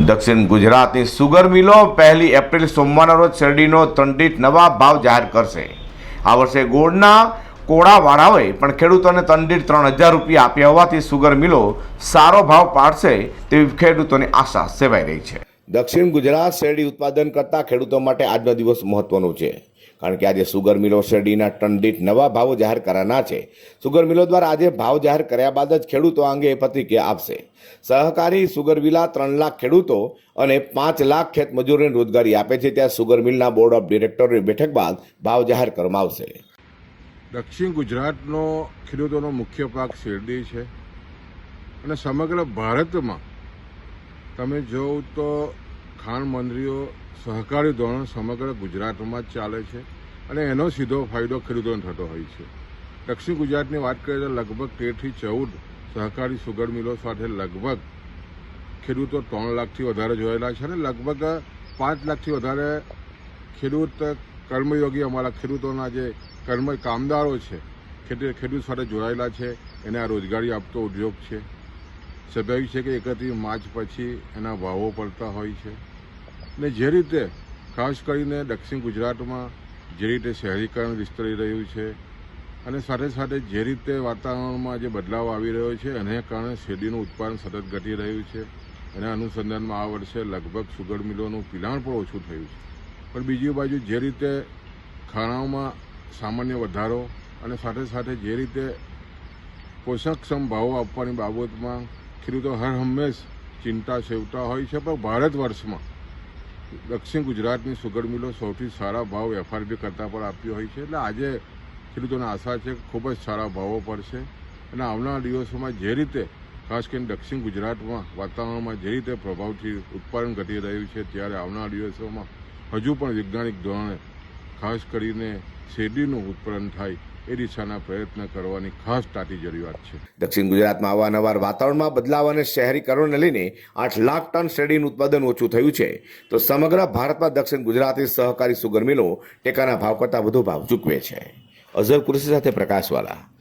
દક્ષિણ ગુજરાતની sugar મિલો 1 April સોમવારના રોજ શેરડીનો 3 દીઠ નવા ભાવ જાહેર કરશે। આ વર્ષે ગોળના કોળાવાળાઓએ પણ ખેડૂતોને 3 દીઠ 3000 રૂપિયા આપ્યા હોવાથી સુગર મિલો સારો ભાવ પાડશે તેવી ખેડૂતોની આશા સેવાઈ રહી છે। દક્ષિણ ગુજરાત શેરડી ઉત્પાદન કરતા ખેડૂતો માટે આજનો દિવસ મહત્વનો છે, કારણ કે આજે સુગર મિલો શેરડીના ટન દીઠ નવા ભાવો જાહેર કરવાના છે। સુગર મિલો દ્વારા આજે ભાવ જાહેર કર્યા બાદ જ ખેડૂતો આ અંગે પ્રતિક્રિયા આપશે। સહકારી સુગર મિલના 3 લાખ ખેડૂતો અને 5 લાખ ખેત મજૂરોને રોજગારી આપે છે, ત્યાં સુગર મિલના બોર્ડ ઓફ ડિરેક્ટરોની બેઠક બાદ ભાવ જાહેર કરવામાં આવશે। દક્ષિણ ગુજરાતનો ખેડૂતોનો મુખ્ય પાક શેરડી છે અને સમગ્ર ભારતમાં તમે જોવો તો ખાંડ મંડળીઓ સહકારી ધોરણ સમગ્ર ગુજરાતમાં જ ચાલે છે અને એનો સીધો ફાયદો ખેડૂતોને થતો હોય છે। દક્ષિણ ગુજરાતની વાત કરીએ તો લગભગ 13 થી 14 સહકારી સુગર મિલો સાથે લગભગ ખેડૂતો 3 લાખથી વધારે જોયેલા છે અને લગભગ 5 લાખથી વધારે ખેડૂત કર્મયોગી અમારા ખેડૂતોના જે કામદારો છે ખેડૂત સાથે જોડાયેલા છે, એને આ રોજગારી આપતો ઉદ્યોગ છે। સ્વાભાવિક છે કે 31 માર્ચ પછી એના ભાવો પડતા હોય છે ને જે રીતે ખાસ કરીને દક્ષિણ ગુજરાતમાં જે રીતે શહેરીકરણ વિસ્તરી રહ્યું છે અને સાથે સાથે જે રીતે વાતાવરણમાં જે બદલાવ આવી રહ્યો છે એને કારણે શેરડીનું ઉત્પાદન સતત ઘટી રહ્યું છે। એના અનુસંધાનમાં આ વર્ષે લગભગ સુગર મિલોનું પિલાણ પણ ઓછું થયું છે, પણ બીજી બાજુ જે રીતે ખાણાઓમાં સામાન્ય વધારો અને સાથે સાથે જે રીતે પોષકક્ષમ ભાવો આપવાની બાબતમાં ખેડૂતો હર હંમેશ ચિંતા સેવતા હોય છે, પણ ભારત વર્ષમાં દક્ષિણ ગુજરાતની સુગર મિલો સૌથી સારા ભાવ એફઆરપી કરતાં પણ આપ્યો હોય છે। એટલે આજે ખેડૂતોને આશા છે કે ખૂબ જ સારા ભાવો પડશે અને આવનારા દિવસોમાં જે રીતે ખાસ કરીને દક્ષિણ ગુજરાતમાં વાતાવરણમાં જે રીતે પ્રભાવથી ઉત્પાદન ઘટી રહ્યું છે, ત્યારે આવનારા દિવસોમાં હજુ પણ વૈજ્ઞાનિક ધોરણે ખાસ કરીને શેરડીનું ઉત્પાદન થાય એ દિશાના પ્રયત્ન કરવાની ખાસ તાતી જરૂરિયાત છે। દક્ષિણ ગુજરાતમાં અવારનવાર વાતાવરણમાં બદલાવ અને શહેરીકરણને લઈને 8 લાખ ટન શેરડીનું ઉત્પાદન ઓછું થયું છે, તો સમગ્ર ભારતમાં દક્ષિણ ગુજરાતી સહકારી સુગર મિલો ટેકાના ભાવ કરતાં વધુ ભાવ ચૂકવે છે। અઝર કુરેશી સાથે પ્રકાશવાલા।